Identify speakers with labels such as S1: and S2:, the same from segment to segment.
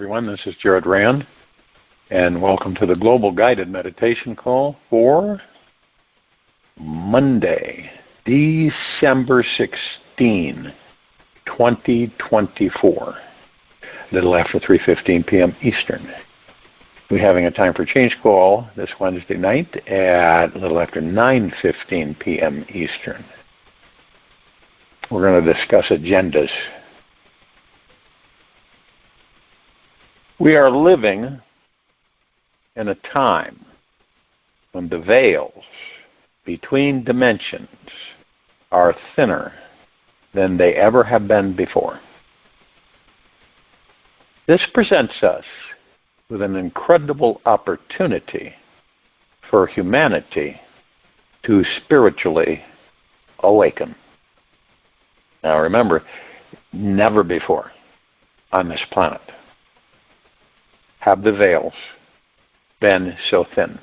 S1: everyone. This is Jared RAND, and welcome to the Global Guided Meditation Call for Monday, December 16, 2024, a little after 3:15 p.m. Eastern. We're having a time for change call this Wednesday night at a little after 9:15 p.m. Eastern. We're going to discuss agendas. We are living in a time when the veils between dimensions are thinner than they ever have been before. This presents us with an incredible opportunity for humanity to spiritually awaken. Now remember, never before on this planet have the veils been so thin.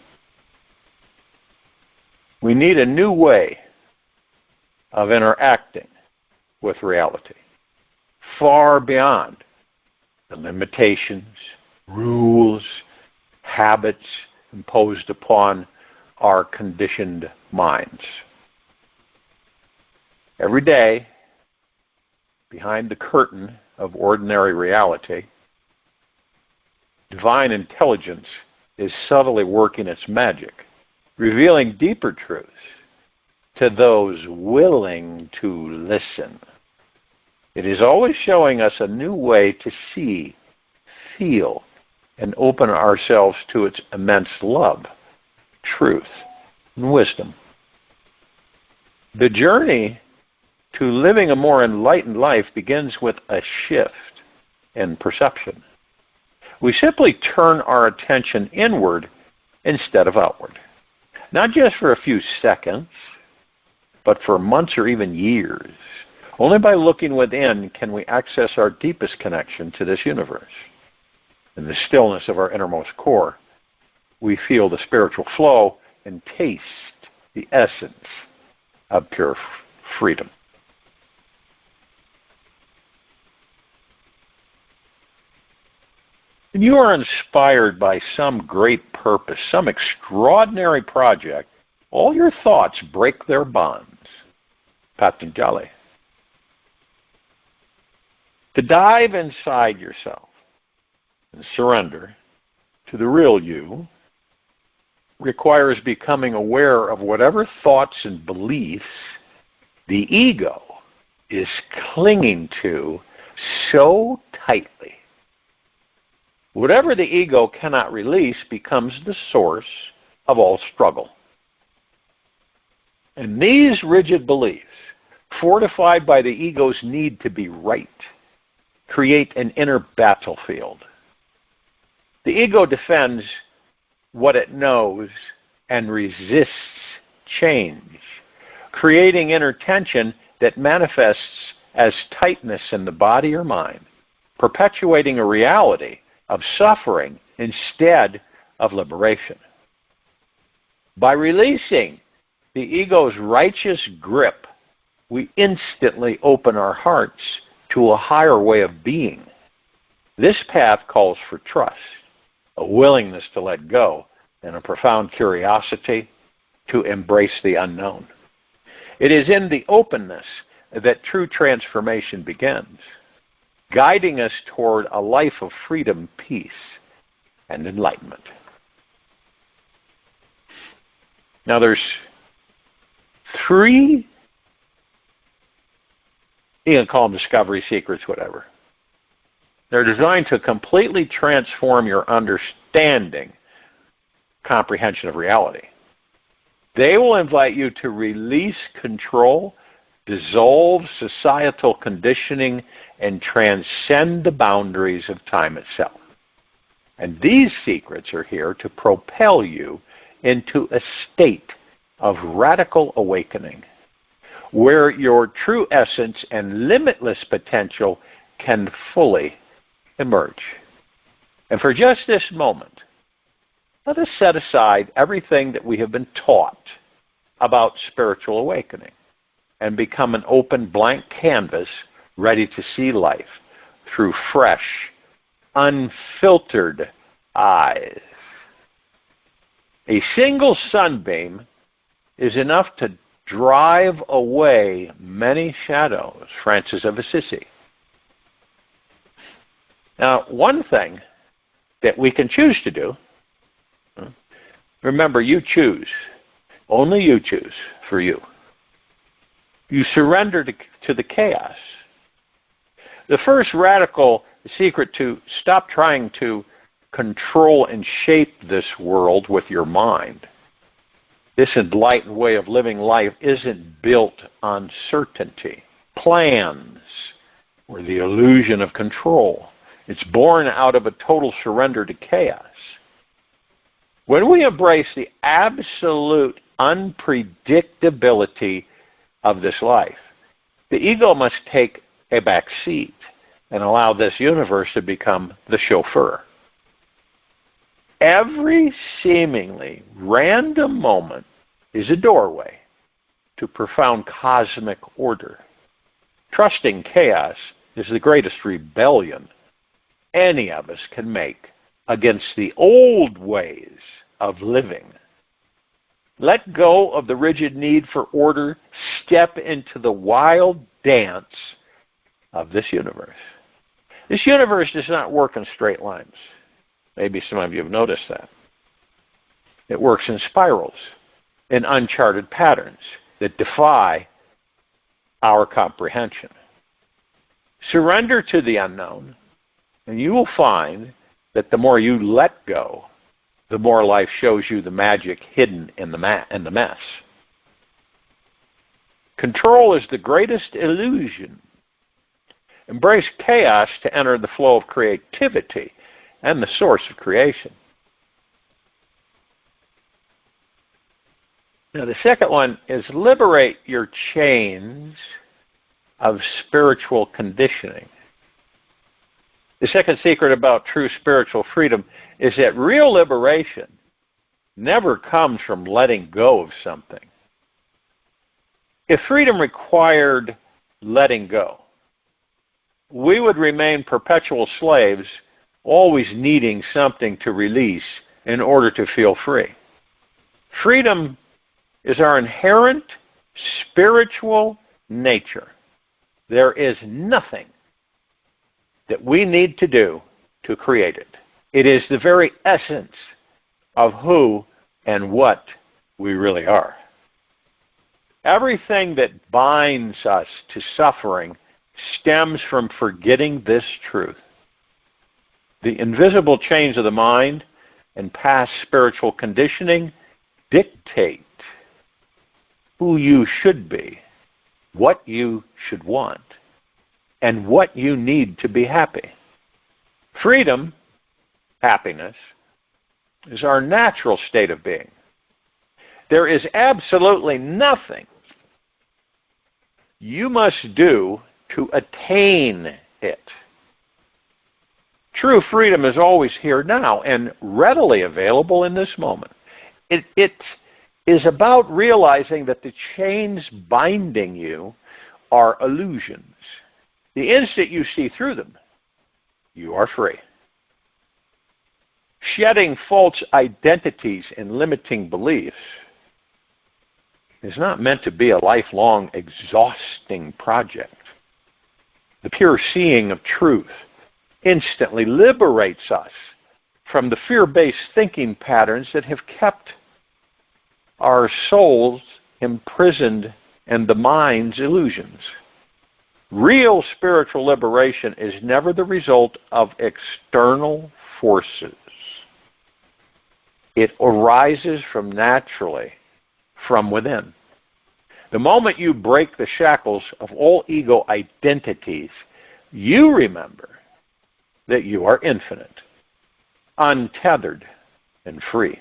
S1: We need a new way of interacting with reality, far beyond the limitations, rules, habits imposed upon our conditioned minds. Every day, behind the curtain of ordinary reality, divine intelligence is subtly working its magic, revealing deeper truths to those willing to listen. It is always showing us a new way to see, feel, and open ourselves to its immense love, truth, and wisdom. The journey to living a more enlightened life begins with a shift in perception. We simply turn our attention inward instead of outward. Not just for a few seconds, but for months or even years. Only by looking within can we access our deepest connection to this universe. In the stillness of our innermost core, we feel the spiritual flow and taste the essence of pure freedom. When you are inspired by some great purpose, some extraordinary project, all your thoughts break their bonds. Patanjali. To dive inside yourself and surrender to the real you requires becoming aware of whatever thoughts and beliefs the ego is clinging to so tightly. Whatever the ego cannot release becomes the source of all struggle. And these rigid beliefs, fortified by the ego's need to be right, create an inner battlefield. The ego defends what it knows and resists change, creating inner tension that manifests as tightness in the body or mind, perpetuating a reality of suffering instead of liberation. By releasing the ego's righteous grip, we instantly open our hearts to a higher way of being. This path calls for trust, a willingness to let go, and a profound curiosity to embrace the unknown. It is in the openness that true transformation begins, guiding us toward a life of freedom, peace, and enlightenment. Now there's three, you can call them discovery secrets, whatever. They're designed to completely transform your understanding, comprehension of reality. They will invite you to release control, dissolve societal conditioning, and transcend the boundaries of time itself. And these secrets are here to propel you into a state of radical awakening, where your true essence and limitless potential can fully emerge. And for just this moment, let us set aside everything that we have been taught about spiritual awakening and become an open blank canvas ready to see life through fresh, unfiltered eyes. A single sunbeam is enough to drive away many shadows, Francis of Assisi. Now, one thing that we can choose to do, remember, you choose. Only you choose for you. You surrender to the chaos. The first radical secret to stop trying to control and shape this world with your mind. This enlightened way of living life isn't built on certainty, plans, or the illusion of control. It's born out of a total surrender to chaos. When we embrace the absolute unpredictability of this life, the ego must take a back seat and allow this universe to become the chauffeur. Every seemingly random moment is a doorway to profound cosmic order. Trusting chaos is the greatest rebellion any of us can make against the old ways of living. Let go of the rigid need for order. Step into the wild dance of this universe. This universe does not work in straight lines. Maybe some of you have noticed that. It works in spirals, in uncharted patterns that defy our comprehension. Surrender to the unknown, and you will find that the more you let go, the more life shows you the magic hidden in the mess. Control is the greatest illusion. Embrace chaos to enter the flow of creativity and the source of creation. Now, the second one is liberate your chains of spiritual conditioning. The second secret about true spiritual freedom is that real liberation never comes from letting go of something. If freedom required letting go, we would remain perpetual slaves, always needing something to release in order to feel free. Freedom is our inherent spiritual nature. There is nothing that we need to do to create it. It is the very essence of who and what we really are. Everything that binds us to suffering stems from forgetting this truth. The invisible chains of the mind and past spiritual conditioning dictate who you should be, what you should want, and what you need to be happy. Freedom, happiness, is our natural state of being. There is absolutely nothing you must do to attain it. True freedom is always here now and readily available in this moment. It is about realizing that the chains binding you are illusions. The instant you see through them, you are free. Shedding false identities and limiting beliefs is not meant to be a lifelong, exhausting project. The pure seeing of truth instantly liberates us from the fear-based thinking patterns that have kept our souls imprisoned in the mind's illusions. Real spiritual liberation is never the result of external forces. It arises naturally from within. The moment you break the shackles of all ego identities, you remember that you are infinite, untethered, and free.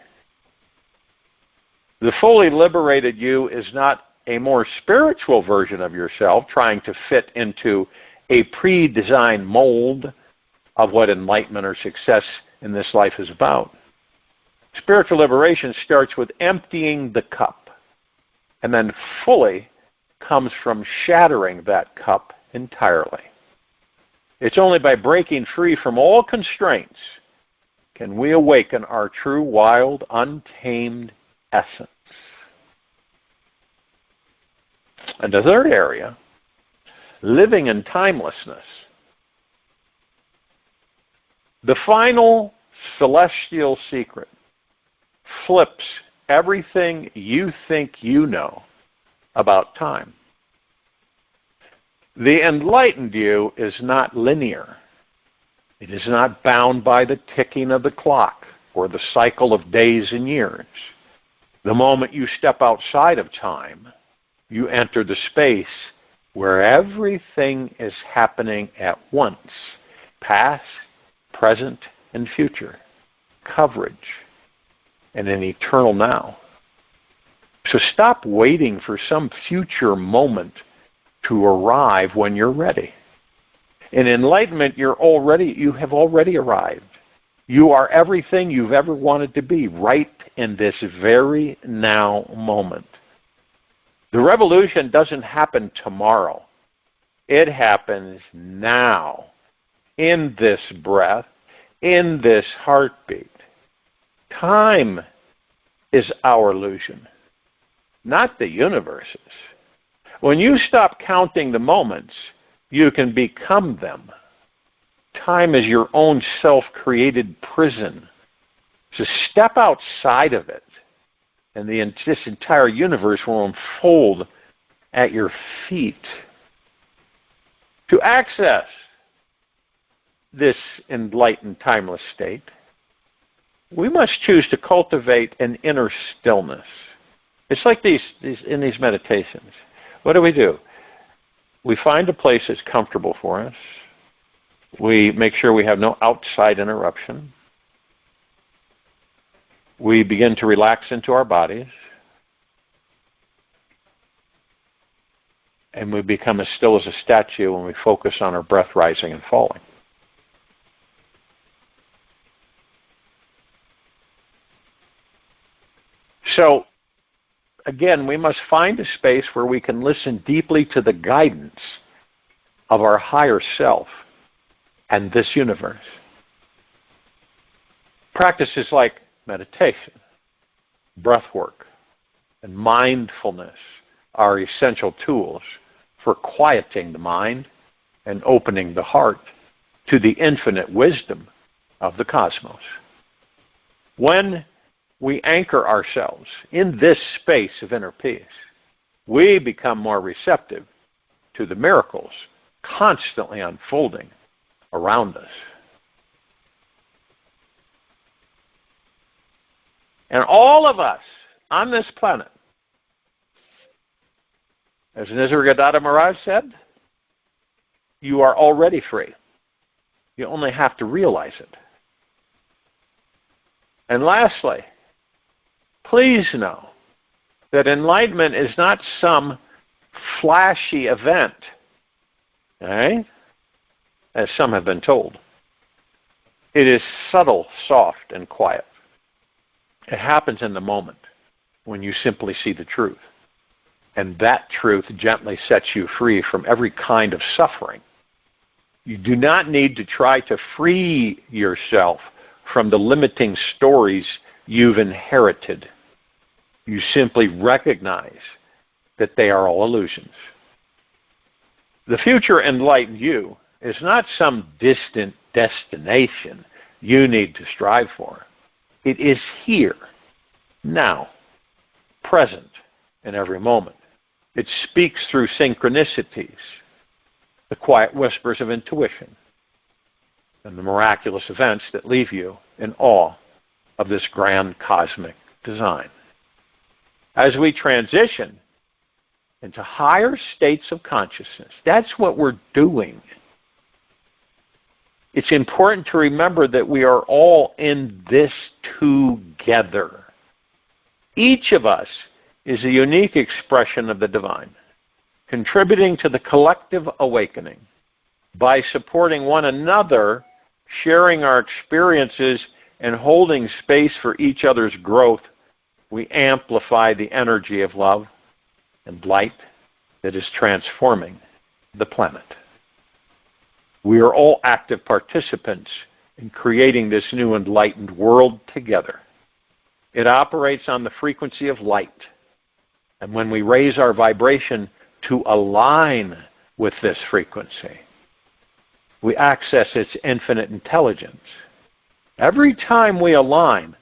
S1: The fully liberated you is not a more spiritual version of yourself trying to fit into a pre-designed mold of what enlightenment or success in this life is about. Spiritual liberation starts with emptying the cup, and then fully comes from shattering that cup entirely. It's only by breaking free from all constraints can we awaken our true, wild, untamed essence. And the third area, living in timelessness. The final celestial secret flips everything you think you know about time. The enlightened you is not linear. It is not bound by the ticking of the clock or the cycle of days and years. The moment you step outside of time, you enter the space where everything is happening at once, past, present, and future, coverage, and an eternal now. So stop waiting for some future moment to arrive when you're ready. In enlightenment, you have already arrived. You are everything you've ever wanted to be right in this very now moment. The revolution doesn't happen tomorrow. It happens now, in this breath, in this heartbeat. Time is our illusion, not the universe's. When you stop counting the moments, you can become them. Time is your own self-created prison. So step outside of it, and this entire universe will unfold at your feet. To access this enlightened, timeless state, we must choose to cultivate an inner stillness. It's like in these meditations. What do? We find a place that's comfortable for us. We make sure we have no outside interruption. We begin to relax into our bodies. And we become as still as a statue when we focus on our breath rising and falling. So, again, we must find a space where we can listen deeply to the guidance of our higher self and this universe. Practices like meditation, breath work, and mindfulness are essential tools for quieting the mind and opening the heart to the infinite wisdom of the cosmos. When we anchor ourselves in this space of inner peace, we become more receptive to the miracles constantly unfolding around us. And all of us on this planet, as Nisargadatta Maharaj said, you are already free. You only have to realize it. And lastly, please know that enlightenment is not some flashy event, right? As some have been told. It is subtle, soft, and quiet. It happens in the moment when you simply see the truth. And that truth gently sets you free from every kind of suffering. You do not need to try to free yourself from the limiting stories you've inherited. You simply recognize that they are all illusions. The future enlightened you is not some distant destination you need to strive for. It is here, now, present in every moment. It speaks through synchronicities, the quiet whispers of intuition, and the miraculous events that leave you in awe of this grand cosmic design. As we transition into higher states of consciousness, that's what we're doing. It's important to remember that we are all in this together. Each of us is a unique expression of the divine, contributing to the collective awakening. By supporting one another, sharing our experiences, and holding space for each other's growth, we amplify the energy of love and light that is transforming the planet. We are all active participants in creating this new enlightened world together. It operates on the frequency of light. And when we raise our vibration to align with this frequency, we access its infinite intelligence. Every time we align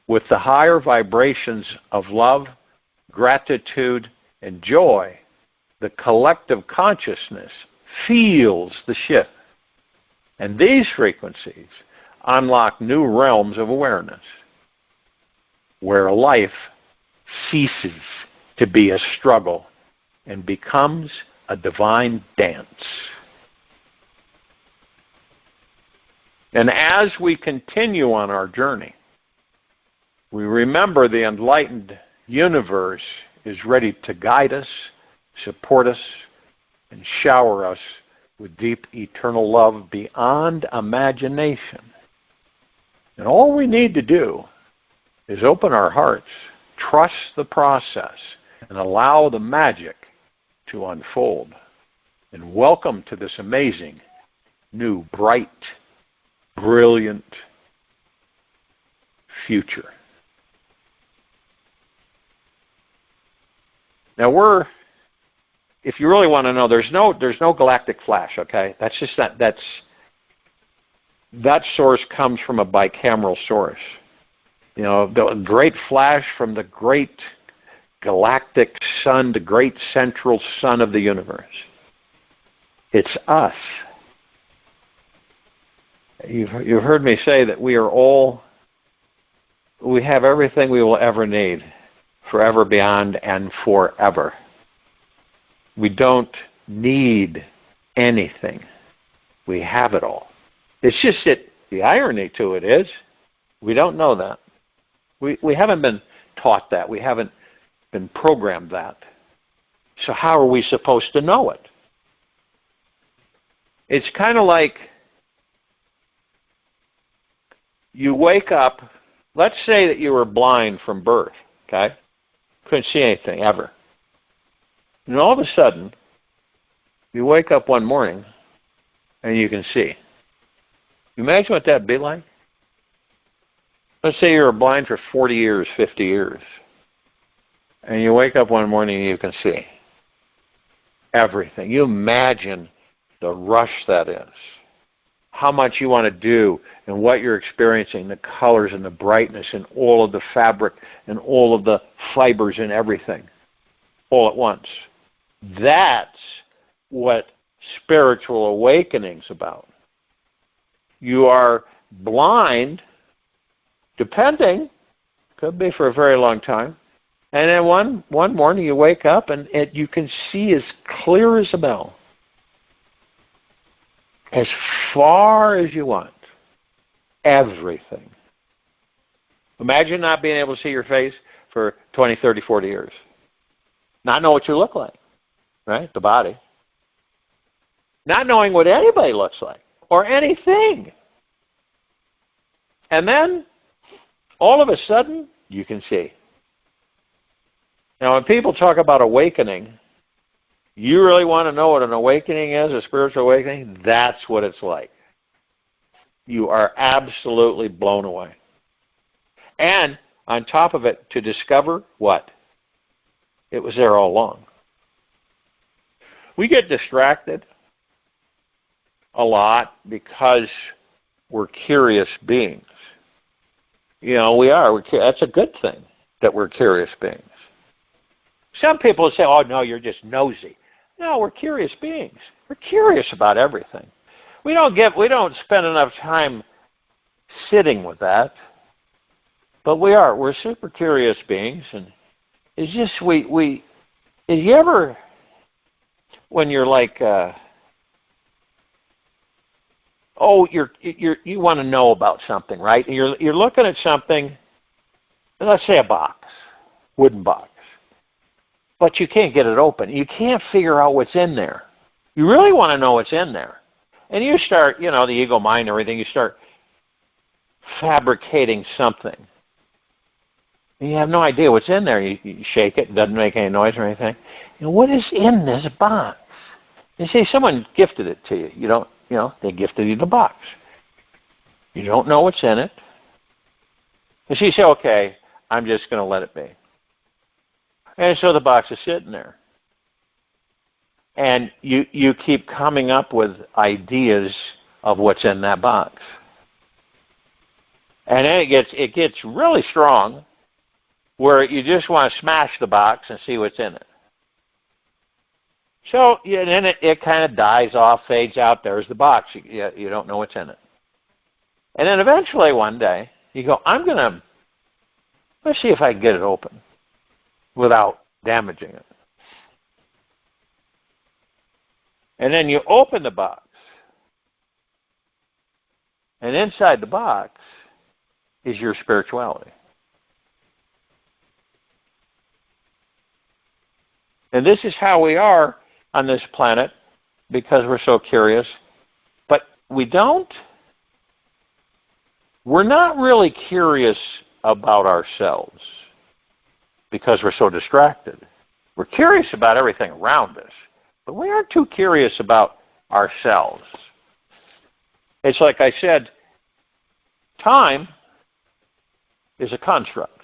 S1: with the higher vibrations of love, gratitude, and joy, the collective consciousness feels the shift. And these frequencies unlock new realms of awareness, where life ceases to be a struggle and becomes a divine dance. And as we continue on our journey, we remember the enlightened universe is ready to guide us, support us, and shower us with deep eternal love beyond imagination. And all we need to do is open our hearts, trust the process, and allow the magic to unfold. And welcome to this amazing, new, bright, brilliant future. Now if you really want to know, there's no galactic flash, okay? That's just that source comes from a bicameral source. You know, the great flash from the great galactic sun, the great central sun of the universe. It's us. You've heard me say that we have everything we will ever need, forever, beyond, and forever. We don't need anything. We have it all. It's just that the irony to it is we don't know that. We haven't been taught that. We haven't been programmed that. So how are we supposed to know it? It's kind of like you wake up, let's say that you were blind from birth, okay? Couldn't see anything ever. And all of a sudden, you wake up one morning and you can see. Imagine what that'd be like. Let's say you were blind for 40 years, 50 years. And you wake up one morning and you can see everything. You imagine the rush that is. How much you want to do and what you're experiencing, the colors and the brightness and all of the fabric and all of the fibers and everything all at once. That's what spiritual awakening's about. You are blind, depending, could be for a very long time, and then one morning you wake up and you can see as clear as a bell, as far as you want, everything. Imagine not being able to see your face for 20, 30, 40 years. Not know what you look like, right? The body. Not knowing what anybody looks like or anything. And then, all of a sudden, you can see. Now, when people talk about awakening, you really want to know what an awakening is, a spiritual awakening? That's what it's like. You are absolutely blown away. And on top of it, to discover what? It was there all along. We get distracted a lot because we're curious beings. You know, we are. That's a good thing that we're curious beings. Some people say, oh, no, you're just nosy. No, we're curious beings. We're curious about everything. We don't spend enough time sitting with that. But we are. We're super curious beings. And it's just, if you ever, when you're like, you want to know about something, right? And you're looking at something, let's say a box, wooden box, but you can't get it open. You can't figure out what's in there. You really want to know what's in there. And you start, the ego mind and everything, you start fabricating something. And you have no idea what's in there. You shake it, it doesn't make any noise or anything. What is in this box? You see, someone gifted it to you. they gifted you the box. You don't know what's in it. And so you say, okay, I'm just going to let it be. And so the box is sitting there. And you keep coming up with ideas of what's in that box. And then it gets really strong where you just want to smash the box and see what's in it. So then it kind of dies off, fades out. There's the box. You don't know what's in it. And then eventually one day you go, let's see if I can get it open without damaging it. And then you open the box. And inside the box is your spirituality. And this is how we are on this planet because we're so curious. But we're not really curious about ourselves because we're so distracted. We're curious about everything around us, but we aren't too curious about ourselves. It's like I said, time is a construct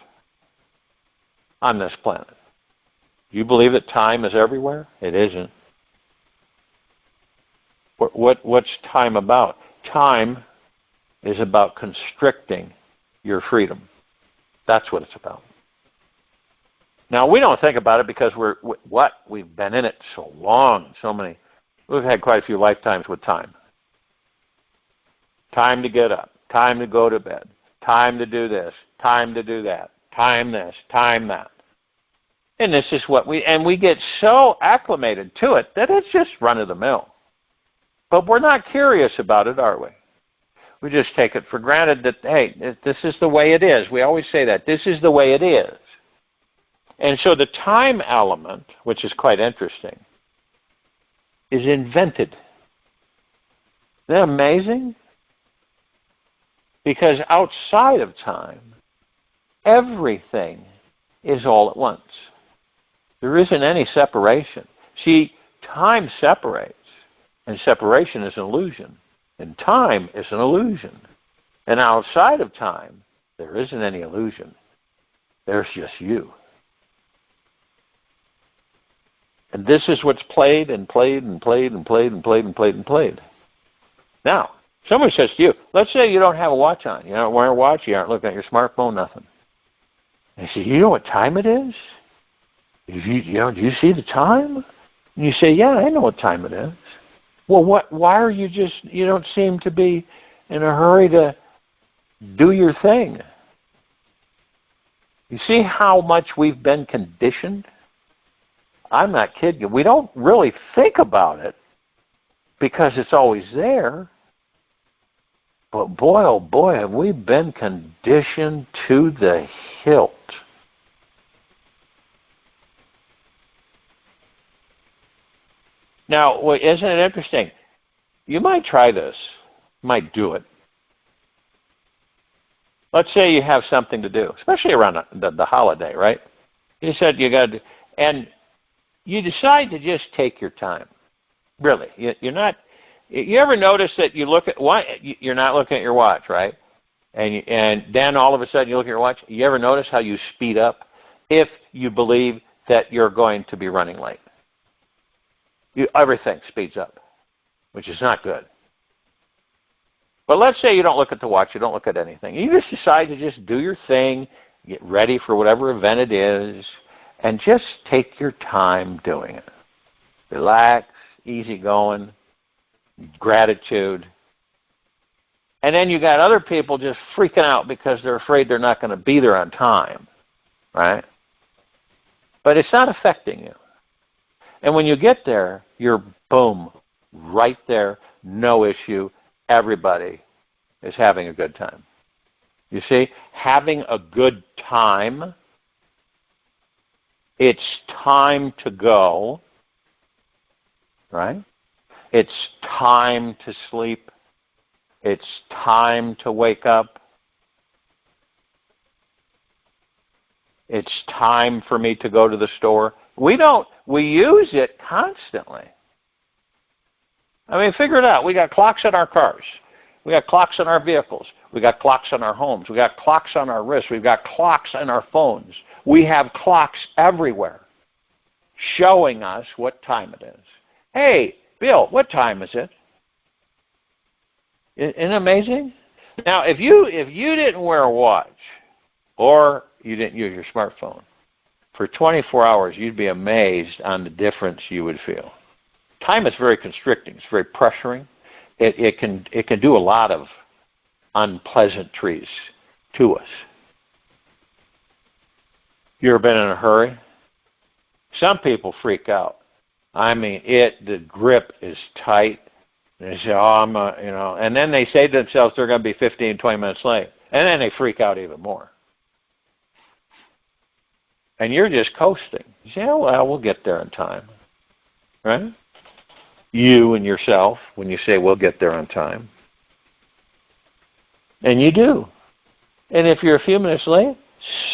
S1: on this planet. Do you believe that time is everywhere? It isn't. What's time about? Time is about constricting your freedom. That's what it's about. Now, we don't think about it because we've been in it so long, we've had quite a few lifetimes with time. Time to get up, time to go to bed, time to do this, time to do that, time this, time that. And this is we get so acclimated to it that it's just run-of-the-mill. But we're not curious about it, are we? We just take it for granted that, hey, this is the way it is. We always say that. This is the way it is. And so the time element, which is quite interesting, is invented. Isn't that amazing? Because outside of time, everything is all at once. There isn't any separation. See, time separates, and separation is an illusion. And time is an illusion. And outside of time, there isn't any illusion. There's just you. And this is what's played and played and played and played and played and played and played. Now, somebody says to you, let's say you don't have a watch on. You don't wear a watch, you aren't looking at your smartphone, nothing. And you say, you know what time it is? Do you see the time? And you say, yeah, I know what time it is. Well, why are you don't seem to be in a hurry to do your thing? You see how much we've been conditioned? I'm not kidding you. We don't really think about it because it's always there. But boy, oh boy, have we been conditioned to the hilt. Now, isn't it interesting? You might try this. You might do it. Let's say you have something to do, especially around the holiday, right? You said you got to, and you decide to just take your time. Really, you're not. You ever notice that you're not looking at your watch, right? And then all of a sudden you look at your watch. You ever notice how you speed up if you believe that you're going to be running late? Everything speeds up, which is not good. But let's say you don't look at the watch, you don't look at anything. You just decide to just do your thing, get ready for whatever event it is, and just take your time doing it. Relax, easy going, gratitude. And then you got other people just freaking out because they're afraid they're not going to be there on time, right? But it's not affecting you. And when you get there, you're, boom, right there, no issue. Everybody is having a good time. You see, having a good time, it's time to go, right? It's time to sleep. It's time to wake up. It's time for me to go to the store. We use it constantly. I mean, figure it out. We got clocks in our cars. We got clocks in our vehicles. We got clocks in our homes. We got clocks on our wrists. We've got clocks in our phones. We have clocks everywhere showing us what time it is. Hey, Bill, what time is it? Isn't it amazing? Now, if you didn't wear a watch or you didn't use your smartphone for 24 hours, you'd be amazed on the difference you would feel. Time is very constricting. It's very pressuring. It can do a lot of unpleasantries to us. You ever been in a hurry? Some people freak out. I mean, the grip is tight. And they say, and then they say to themselves they're going to be 15, 20 minutes late. And then they freak out even more. And you're just coasting. You say, oh, well, we'll get there in time. Right? You and yourself, when you say, we'll get there on time. And you do. And if you're a few minutes late,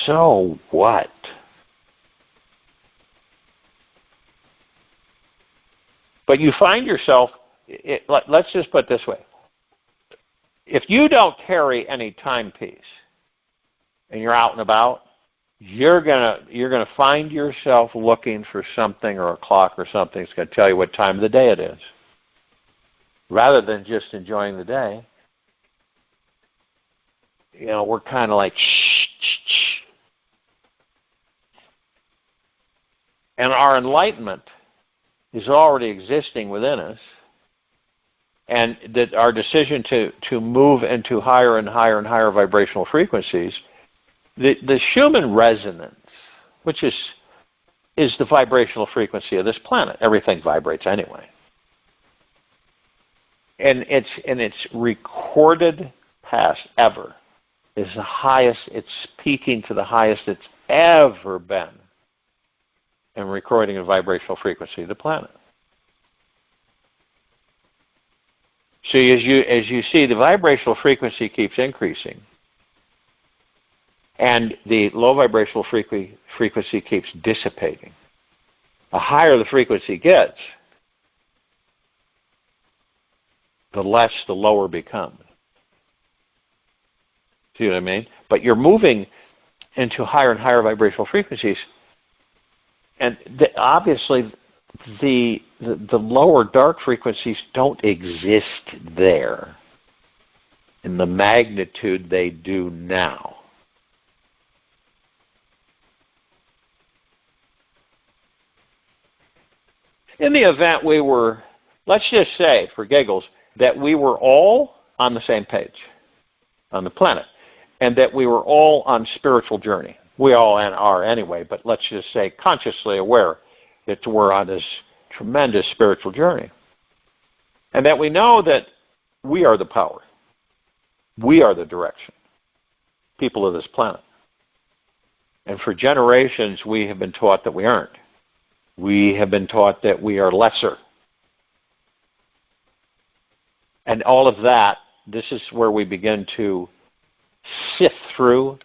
S1: so what? But you find yourself, let's just put it this way. If you don't carry any timepiece and you're out and about, you're gonna find yourself looking for something or a clock or something that's going to tell you what time of the day it is. Rather than just enjoying the day, we're kind of like, shh, shh, shh. And our enlightenment is already existing within us, and that our decision to move into higher and higher and higher vibrational frequencies, the Schumann resonance, which is the vibrational frequency of this planet. Everything vibrates anyway. And its recorded past ever is the highest, it's peaking to the highest it's ever been in recording a vibrational frequency of the planet. So as you see, the vibrational frequency keeps increasing, and the low vibrational frequency keeps dissipating. The higher the frequency gets, the less the lower becomes. See what I mean? But you're moving into higher and higher vibrational frequencies, and obviously the lower dark frequencies don't exist there in the magnitude they do now. In the event we were, let's just say, for giggles, that we were all on the same page on the planet, and that we were all on spiritual journey. We all are anyway, but let's just say consciously aware that we're on this tremendous spiritual journey. And that we know that we are the power. We are the direction. People of this planet. And for generations we have been taught that we aren't. We have been taught that we are lesser. And all of that, this is where we begin to sift through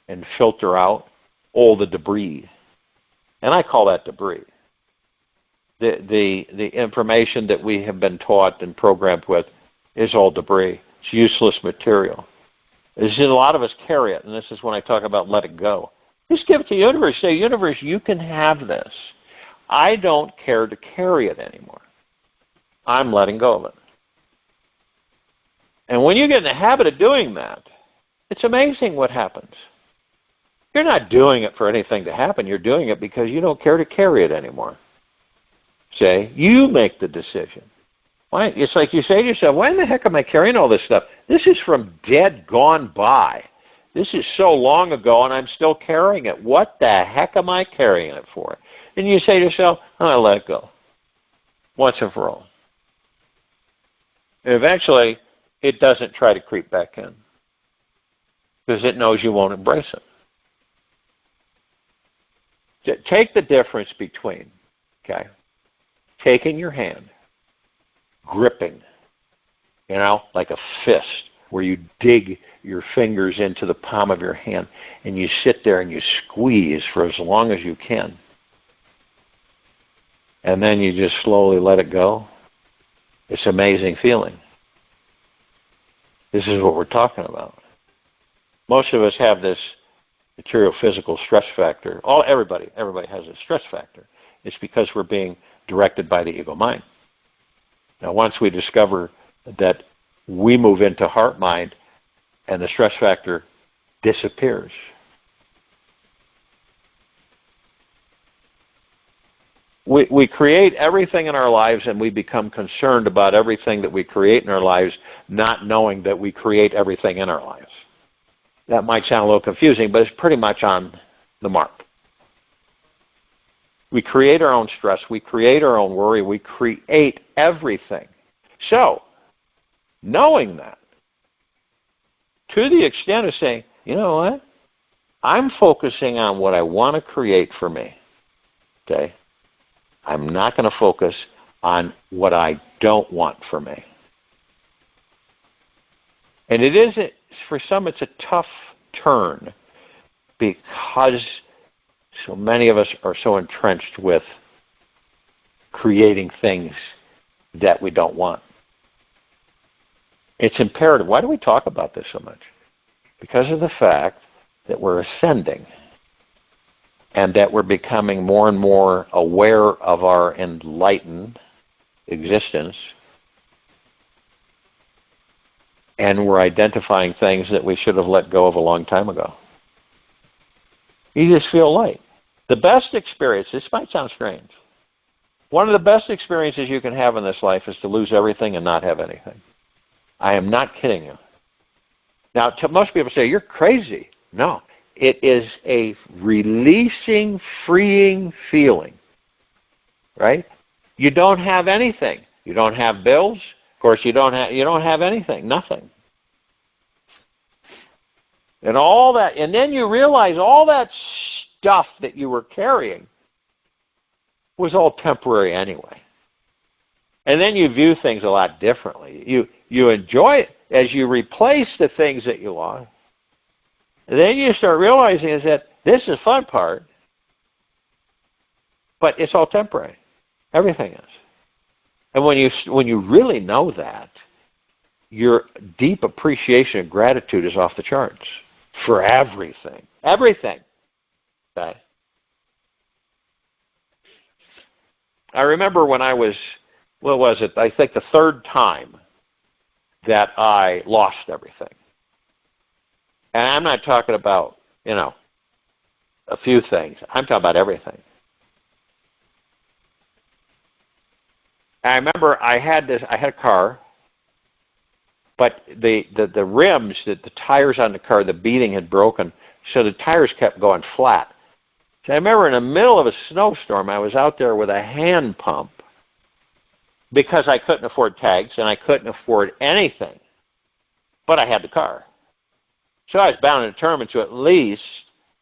S1: and filter out all the debris. And I call that debris. The information that we have been taught and programmed with is all debris. It's useless material. A lot of us carry it, and this is when I talk about let it go. Just give it to the universe. Say, universe, you can have this. I don't care to carry it anymore. I'm letting go of it. And when you get in the habit of doing that, it's amazing what happens. You're not doing it for anything to happen. You're doing it because you don't care to carry it anymore. Say, you make the decision. Why? It's like you say to yourself, why in the heck am I carrying all this stuff? This is from dead gone by. This is so long ago and I'm still carrying it. What the heck am I carrying it for? And you say to yourself, I'll let it go. Once and for all. And eventually, it doesn't try to creep back in. Because it knows you won't embrace it. Take the difference between, taking your hand, gripping, like a fist, where you dig your fingers into the palm of your hand and you sit there and you squeeze for as long as you can. And then you just slowly let it go. It's an amazing feeling. This is what we're talking about. Most of us have this material physical stress factor. Everybody has a stress factor. It's because we're being directed by the ego mind. Now, once we discover that we move into heart mind and the stress factor disappears. We create everything in our lives, and we become concerned about everything that we create in our lives, not knowing that we create everything in our lives. That might sound a little confusing, but it's pretty much on the mark. We create our own stress. We create our own worry. We create everything. So, knowing that, to the extent of saying, you know what? I'm focusing on what I want to create for me. Okay? I'm not going to focus on what I don't want for me. And it isn't, for some it's a tough turn because so many of us are so entrenched with creating things that we don't want. It's imperative. Why do we talk about this so much? Because of the fact that we're ascending and that we're becoming more and more aware of our enlightened existence, and we're identifying things that we should have let go of a long time ago. You just feel light. The best experience, this might sound strange, one of the best experiences you can have in this life is to lose everything and not have anything. I am not kidding you. Now, most people say, you're crazy. No. It is a releasing, freeing feeling, right? You don't have anything. You don't have bills. Of course, you don't have anything, nothing. And all that, and then you realize all that stuff that you were carrying was all temporary anyway. And then you view things a lot differently. You enjoy it as you replace the things that you lost. And then you start realizing is that this is the fun part, but it's all temporary. Everything is. And when you really know that, your deep appreciation and gratitude is off the charts for everything. Everything. Okay? I remember when I was, what was it? I think the third time that I lost everything. And I'm not talking about, a few things. I'm talking about everything. I remember I had a car, but the rims, the tires on the car, the beading had broken, so the tires kept going flat. So I remember in the middle of a snowstorm, I was out there with a hand pump because I couldn't afford tags and I couldn't afford anything, but I had the car. So I was bound and determined to at least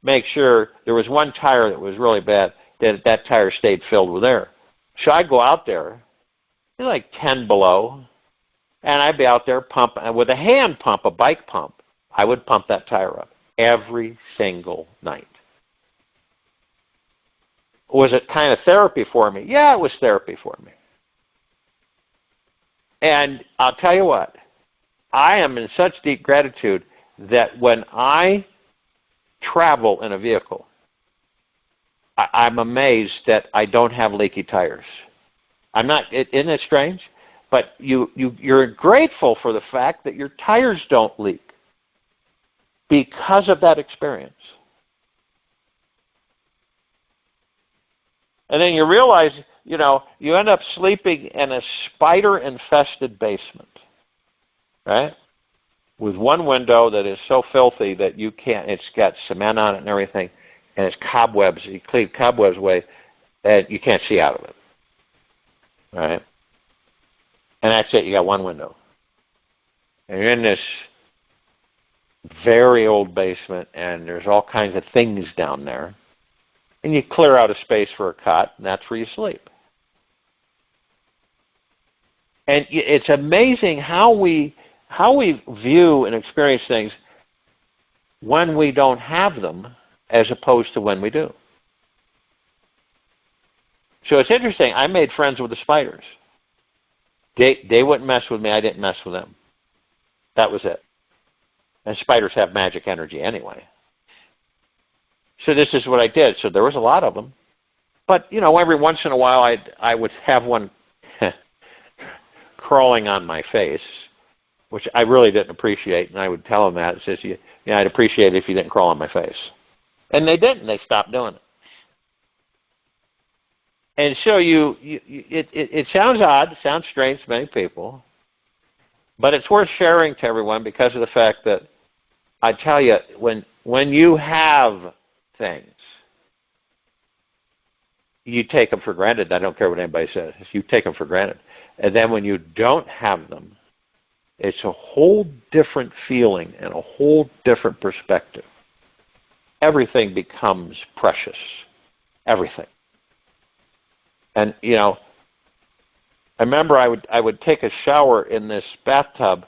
S1: make sure there was one tire that was really bad, that tire stayed filled with air. So I'd go out there, it was like 10 below, and I'd be out there pumping, with a hand pump, a bike pump, I would pump that tire up every single night. Was it kind of therapy for me? Yeah, it was therapy for me. And I'll tell you what, I am in such deep gratitude that when I travel in a vehicle, I'm amazed that I don't have leaky tires. I'm not, isn't it strange? But you're grateful for the fact that your tires don't leak because of that experience. And then you realize, you end up sleeping in a spider-infested basement, right? With one window that is so filthy that you can't, it's got cement on it and everything, and it's cobwebs, you clean cobwebs away, and you can't see out of it, right? And that's it, you got one window. And you're in this very old basement, and there's all kinds of things down there, and you clear out a space for a cot, and that's where you sleep. And it's amazing how we view and experience things when we don't have them as opposed to when we do. So it's interesting. I made friends with the spiders. They wouldn't mess with me. I didn't mess with them. That was it. And spiders have magic energy anyway. So this is what I did. So there was a lot of them. But, you know, every once in a while I would have one crawling on my face, which I really didn't appreciate. And I would tell them that. It says, yeah, I'd appreciate it if you didn't crawl on my face. And they didn't. They stopped doing it. And so it sounds odd. It sounds strange to many people. But it's worth sharing to everyone because of the fact that I tell you, when you have things, you take them for granted. I don't care what anybody says. You take them for granted. And then when you don't have them, it's a whole different feeling and a whole different perspective. Everything becomes precious. Everything. And, you know, I remember I would take a shower in this bathtub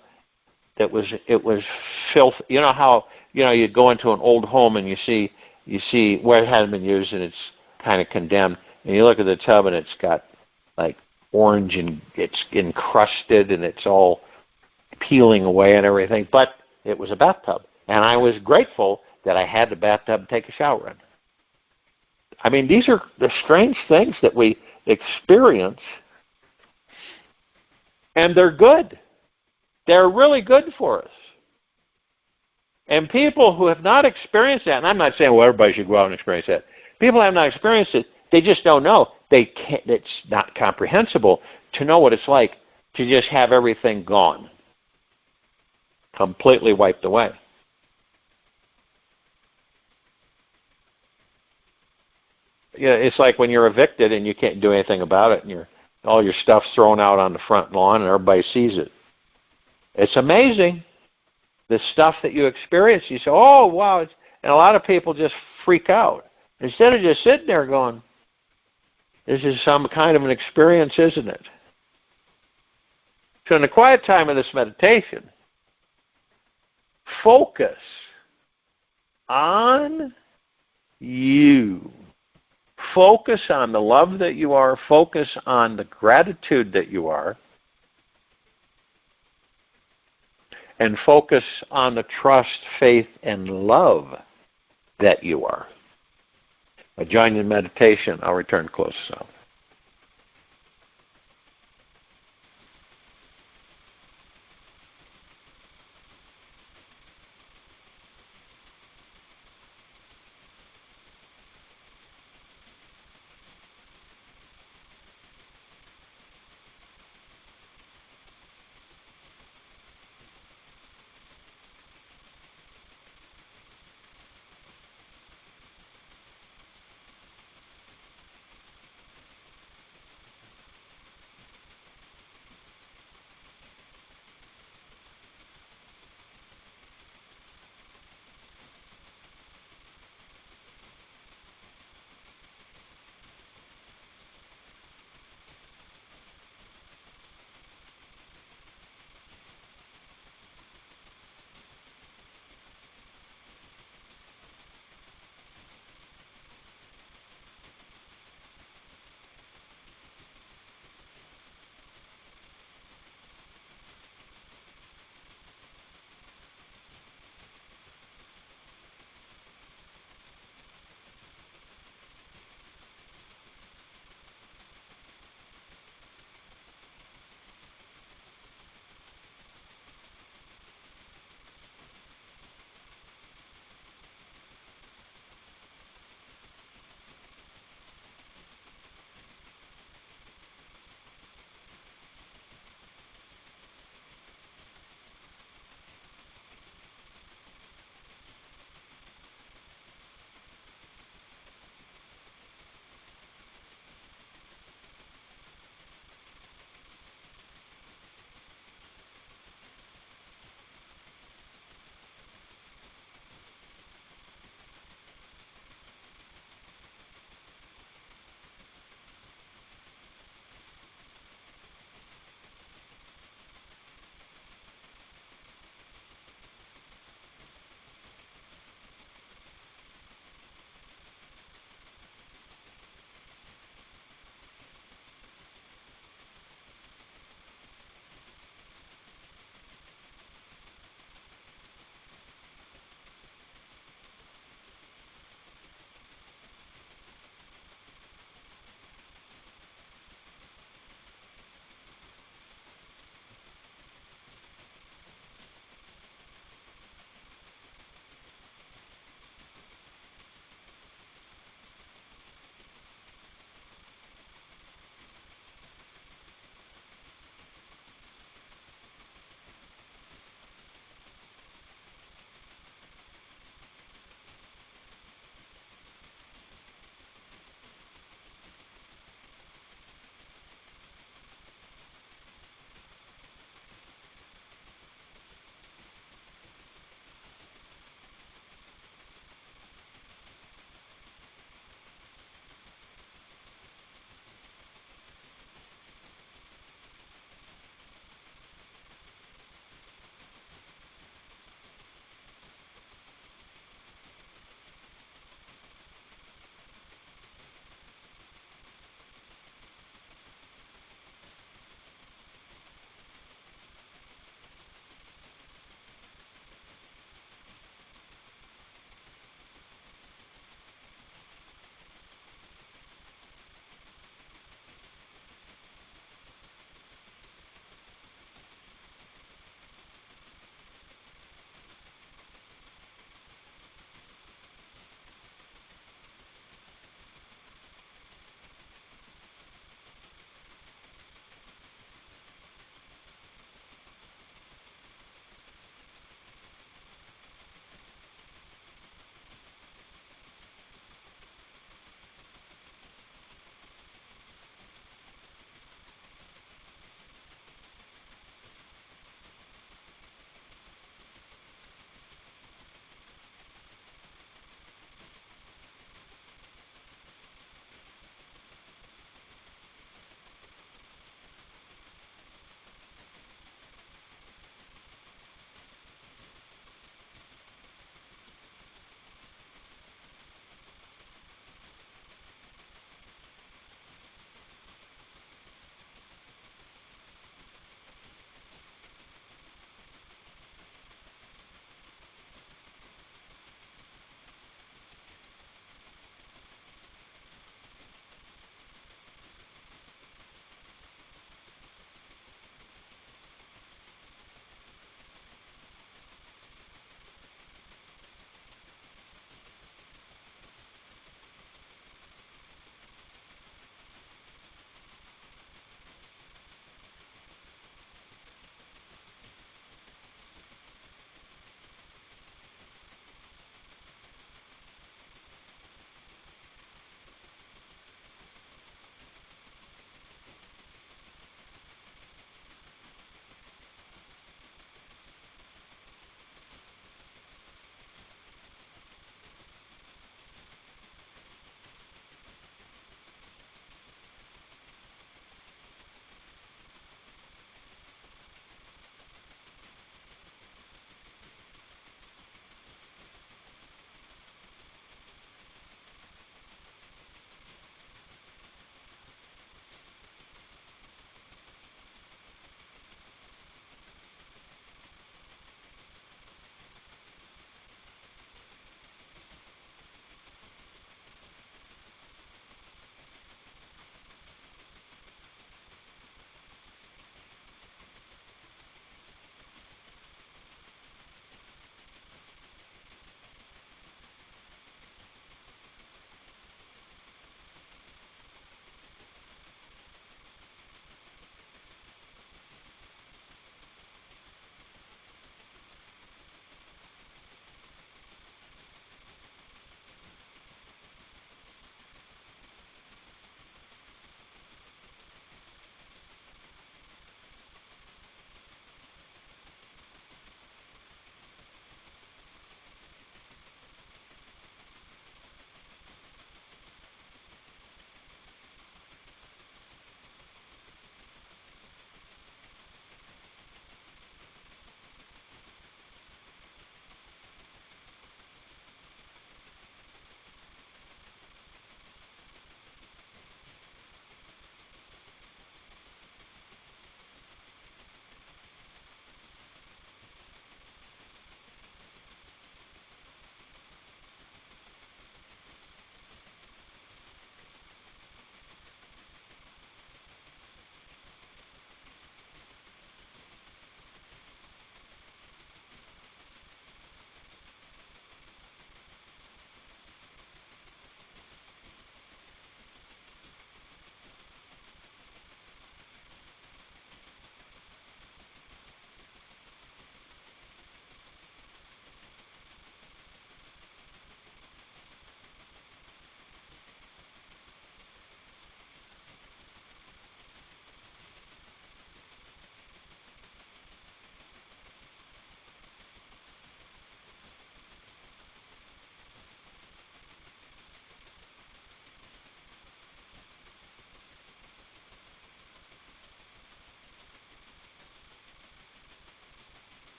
S1: it was filth. You know how, you know, you go into an old home and you see where it hasn't been used and it's kind of condemned, and you look at the tub and it's got like orange and it's encrusted and it's all peeling away and everything, but it was a bathtub. And I was grateful that I had the bathtub to take a shower in. I mean, these are the strange things that we experience, and they're good. They're really good for us. And people who have not experienced that, and I'm not saying, well, everybody should go out and experience that. People who have not experienced it, they just don't know. They can't, it's not comprehensible to know what it's like to just have everything gone, completely wiped away. Yeah, it's like when you're evicted and you can't do anything about it, and all your stuff's thrown out on the front lawn and everybody sees it. It's amazing, the stuff that you experience. You say, oh, wow. And a lot of people just freak out. Instead of just sitting there going, this is some kind of an experience, isn't it? So in the quiet time of this meditation, focus on you. Focus on the love that you are. Focus on the gratitude that you are. And focus on the trust, faith, and love that you are. I join you in meditation. I'll return close out.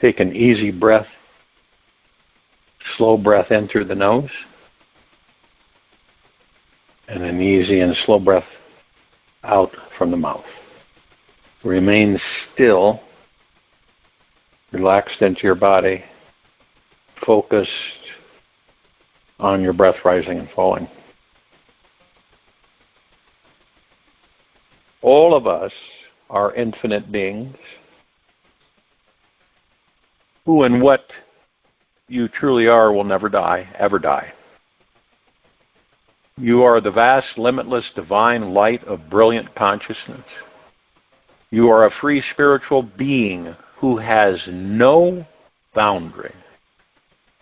S1: Take an easy breath, slow breath in through the nose, and an easy and slow breath out from the mouth. Remain still, relaxed into your body, focused on your breath rising and falling. All of us are infinite beings who, in what you truly are, will never die, ever die. You are the vast, limitless, divine light of brilliant consciousness. You are a free spiritual being who has no boundary.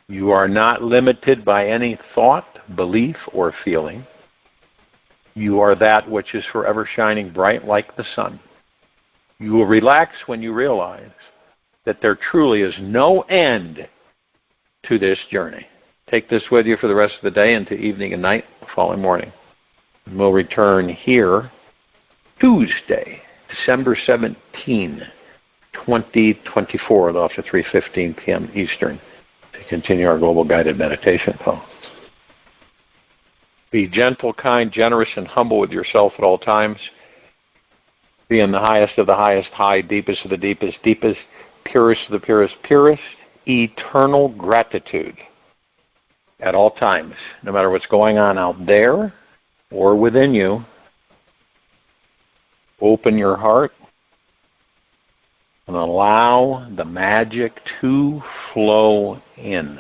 S1: You are not limited by any thought, belief, or feeling. You are that which is forever shining bright like the sun. You will relax when you realize that there truly is no end to this journey. Take this with you for the rest of the day into evening and night, the following morning. And we'll return here Tuesday, December 17, 2024, after 3:15 p.m. Eastern, to continue our global guided meditation. Be gentle, kind, generous, and humble with yourself at all times. Be in the highest of the highest, high, deepest of the deepest, deepest, purest of the purest, purest, eternal gratitude at all times, no matter what's going on out there or within you. Open your heart and allow the magic to flow in.